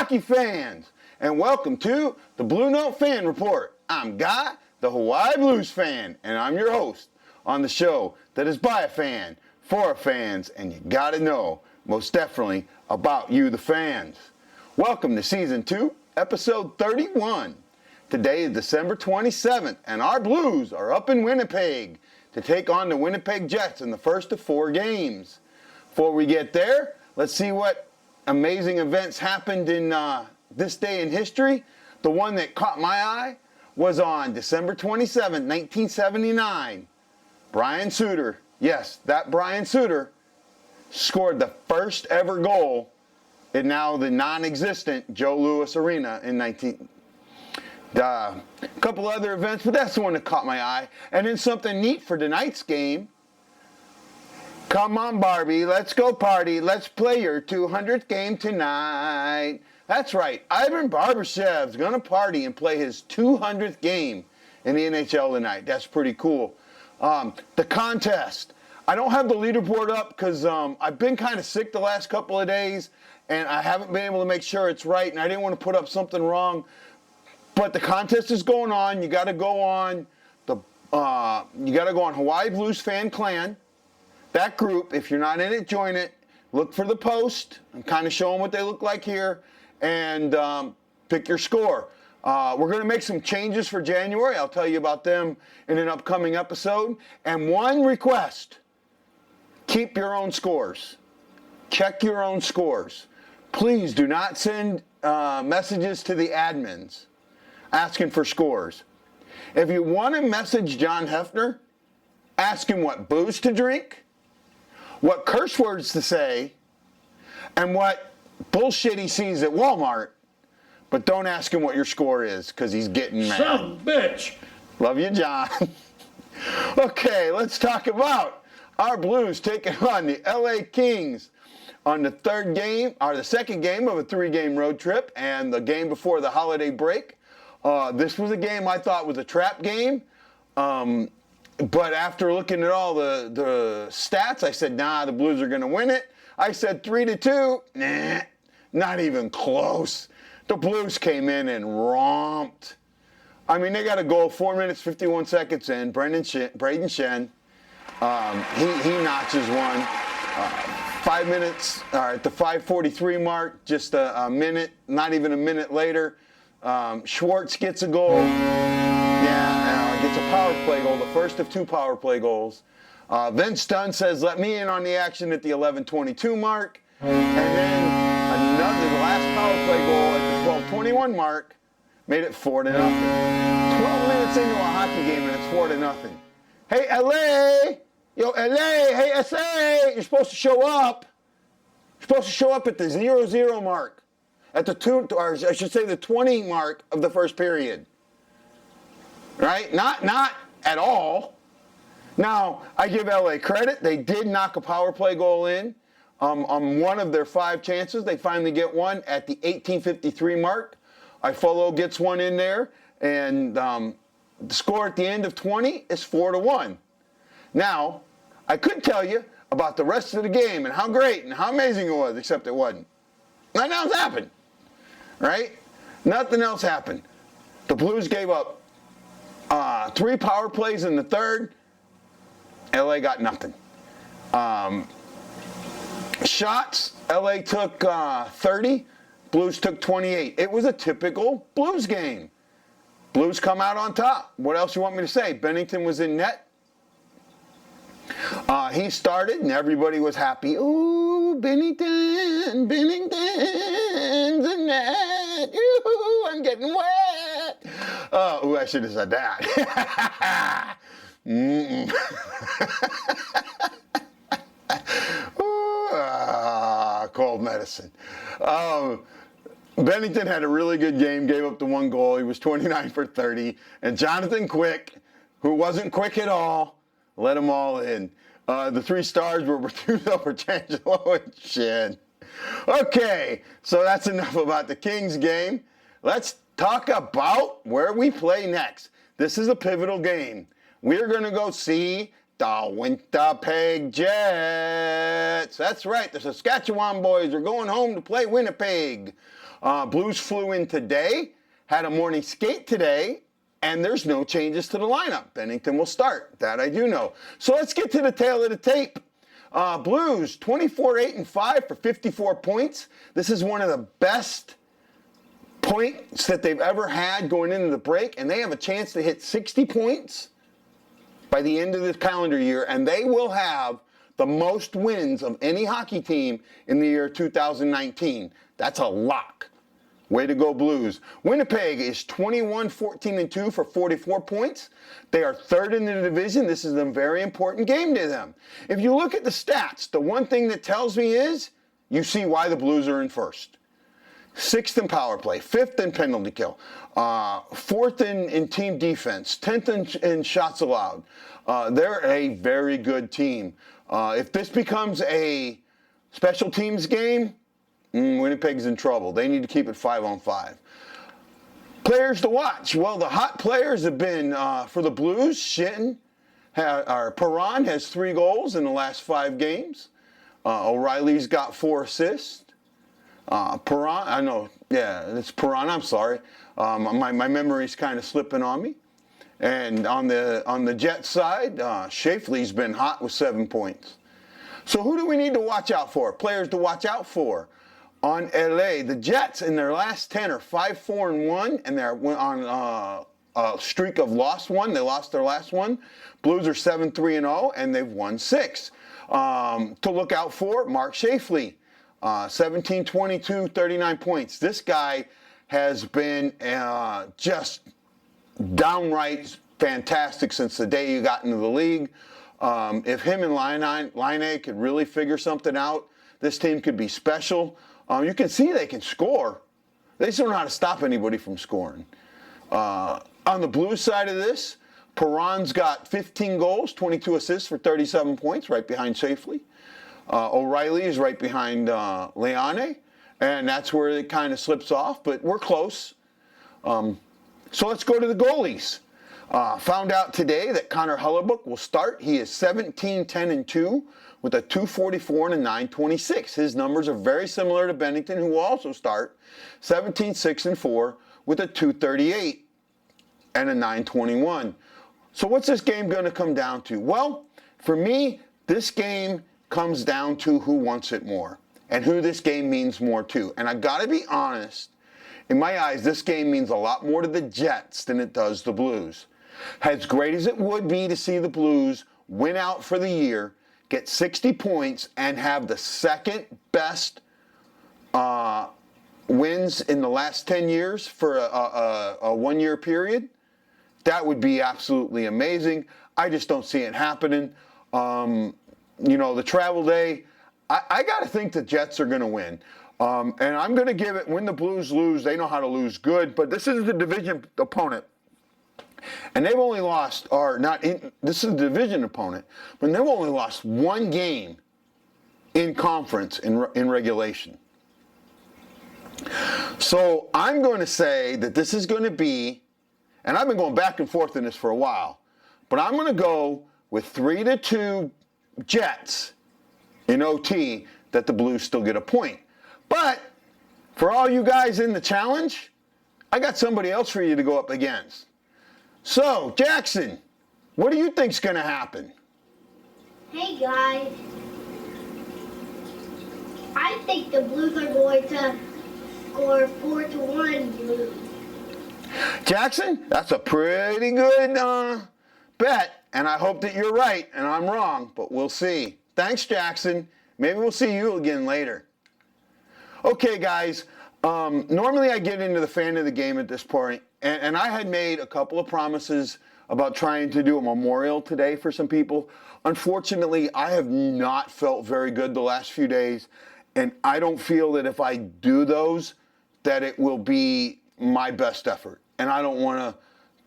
hockey fans, and welcome to the BlueNote Fan Report. I'm Guy, the Hawaii Blues fan, and I'm your host on the show that is by a fan, for fans, and you gotta know, most definitely, about you, the fans. Welcome to Season 2, Episode 31. Today is December 27th, and our Blues are up in Winnipeg to take on the Winnipeg Jets in the first of 4 games. Before we get there, let's see what amazing events happened in this day in history. The one that caught my eye was on December 27, 1979. Brian Suter, yes, that Brian Suter, scored the first ever goal in now the non-existent Joe Louis Arena in a couple other events, but that's the one that caught my eye. And then something neat for tonight's game. Come on, Barbie, let's go party. Let's play your 200th game tonight. That's right, Ivan Barbashev's going to party and play his 200th game in the NHL tonight. That's pretty cool. The contest. I don't have the leaderboard up because I've been kind of sick the last couple of days, and I haven't been able to make sure it's right, and I didn't want to put up something wrong. But the contest is going on. You got to go on HawaiiBluesfan Clan. That group, if you're not in it, join it. Look for the post. I'm kind of showing what they look like here. And pick your score. We're going to make some changes for January. I'll tell you about them in an upcoming episode. And one request. Keep your own scores. Check your own scores. Please do not send messages to the admins asking for scores. If you want to message John Hefner, ask him what booze to drink, what curse words to say, and what bullshit he sees at Walmart, but don't ask him what your score is, because he's getting mad. Some bitch. Love you, John. Okay, let's talk about our Blues taking on the LA Kings on the second game of a 3-game road trip, and the game before the holiday break. This was a game I thought was a trap game. But after looking at all the stats, I said, nah, the Blues are going to win it. I said 3-2. Nah, not even close. The Blues came in and romped. I mean, they got a goal 4 minutes, 51 seconds in. Braden Shen, he notches one. 5 minutes, at the 5:43 mark, just a minute, not even a minute later, Schwartz gets a goal. Gets a power play goal, the first of 2 power play goals. Vince Dunn says, let me in on the action at the 11:22 mark. And then the last power play goal at the 12:21 mark made it 4-0. 12 minutes into a hockey game and it's 4-0. Hey, LA! Yo, LA! Hey, SA! You're supposed to show up. You're supposed to show up at the 0-0 mark. At the 20 mark of the first period. Right? Not at all. Now, I give LA credit. They did knock a power play goal in on one of their 5 chances. They finally get one at the 18:53 mark. Ifolo gets one in there, and the score at the end of 20 is 4-1. Now, I could tell you about the rest of the game and how great and how amazing it was, except it wasn't. Nothing else happened. Right? Nothing else happened. The Blues gave up 3 power plays in the third. LA got nothing. Shots, LA took 30. Blues took 28. It was a typical Blues game. Blues come out on top. What else you want me to say? Bennington was in net. He started and everybody was happy. Ooh, Bennington's in net. Ooh, I'm getting wet. Ooh, I should have said that. Cold medicine. Bennington had a really good game, gave up the 1 goal. He was 29 for 30. And Jonathan Quick, who wasn't quick at all, let them all in. The 3 stars were Bertuzzo, Petrangelo, and Shen. Okay, so that's enough about the Kings game. Let's talk about where we play next. This is a pivotal game. We're going to go see the Winnipeg Jets. That's right, the Saskatchewan boys are going home to play Winnipeg. Blues flew in today, had a morning skate today, and there's no changes to the lineup. Bennington will start. That I do know. So let's get to the tail of the tape. Blues, 24-8-5 for 54 points. This is one of the best points that they've ever had going into the break, and they have a chance to hit 60 points by the end of the calendar year, and they will have the most wins of any hockey team in the year 2019. That's a lock. Way to go, Blues. Winnipeg is 21-14-2 for 44 points. They are third in the division. This is a very important game to them. If you look at the stats, the one thing that tells me is you see why the Blues are in first. Sixth in power play, fifth in penalty kill, fourth in team defense, 10th in shots allowed. They're a very good team. If this becomes a special teams game, Winnipeg's in trouble. They need to keep it 5-on-5. Players to watch. Well, the hot players have been, for the Blues, Perron has 3 goals in the last 5 games. O'Reilly's got 4 assists. It's Perron, I'm sorry. My memory's kind of slipping on me. And on the Jets side, Shafley's been hot with 7 points. So who do we need to watch out for? Players to watch out for. On LA, the Jets in their last 10 are 5-4-1, and they're on a streak of lost one. They lost their last one. Blues are 7-3-0, and they've won 6. To look out for, Mark Shafley, 17-22, 39 points. This guy has been just downright fantastic since the day he got into the league. If him and Line could really figure something out, this team could be special. You can see they can score. They just don't know how to stop anybody from scoring. On the Blues side of this, Perron's got 15 goals, 22 assists for 37 points, right behind Shafley. O'Reilly is right behind Leone, and that's where it kind of slips off, but we're close. So let's go to the goalies. Found out today that Connor Hellebuyck will start. He is 17-10-2 with a .244 and a .926. His numbers are very similar to Bennington, who will also start, 17-6-4 with a .238 and a .921. So what's this game going to come down to? Well, for me, this game comes down to who wants it more and who this game means more to. And I got to be honest, in my eyes, this game means a lot more to the Jets than it does the Blues. As great as it would be to see the Blues win out for the year, get 60 points, and have the second best wins in the last 10 years for a one-year period, that would be absolutely amazing. I just don't see it happening. The travel day, I got to think the Jets are going to win. And I'm going to give it, when the Blues lose, they know how to lose good, but this is the division opponent. And they've only lost, this is a division opponent, but they've only lost 1 game in conference in regulation. So I'm going to say that this is going to be, and I've been going back and forth in this for a while, but I'm going to go with 3-2 Jets in OT, that the Blues still get a point. But for all you guys in the challenge, I got somebody else for you to go up against. So, Jackson, what do you think's going to happen? Hey, guys. I think the Blues are going to score 4-1 Blues. Jackson, that's a pretty good bet, and I hope that you're right and I'm wrong, but we'll see. Thanks, Jackson. Maybe we'll see you again later. Okay, guys, normally I get into the fan of the game at this point, and I had made a couple of promises about trying to do a memorial today for some people. Unfortunately, I have not felt very good the last few days, and I don't feel that if I do those, that it will be my best effort, and I don't want to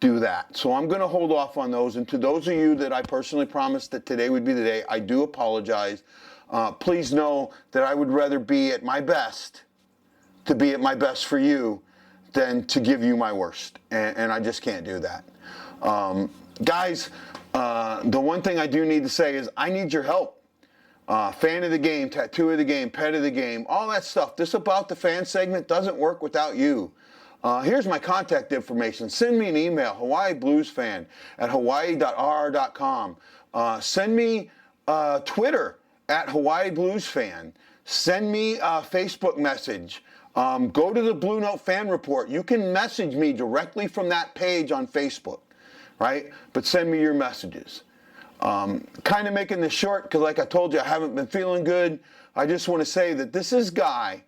do that. So I'm going to hold off on those, and to those of you that I personally promised that today would be the day, I do apologize. Please know that I would rather be at my best, to be at my best for you, than to give you my worst, and I just can't do that. Guys, the one thing I do need to say is I need your help. fan of the game, tattoo of the game, pet of the game, all that stuff. This About the Fan segment doesn't work without you. Here's my contact information. Send me an email, HawaiiBluesfan at hawaii.rr.com. Send me Twitter at HawaiiBluesfan. Send me a Facebook message. Go to the BlueNote Fan Report. You can message me directly from that page on Facebook, right? But send me your messages. Kind of making this short because, like I told you, I haven't been feeling good. I just want to say that this is Guy,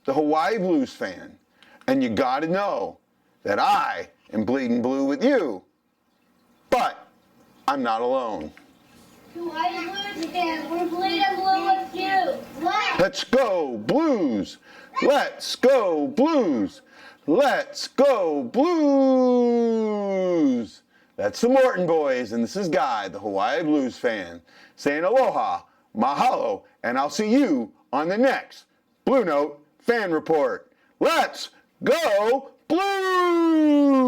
the Hawaii Blues fan, and you got to know that I am bleeding blue with you, but I'm not alone. Hawaii Blues fan, we're bleeding blue with you. What? Let's go Blues! Let's go Blues! Let's go Blues! That's the Morton boys, and this is Guy, the Hawaii Blues fan, saying aloha, mahalo, and I'll see you on the next Blue Note Fan Report. Let's go Blues!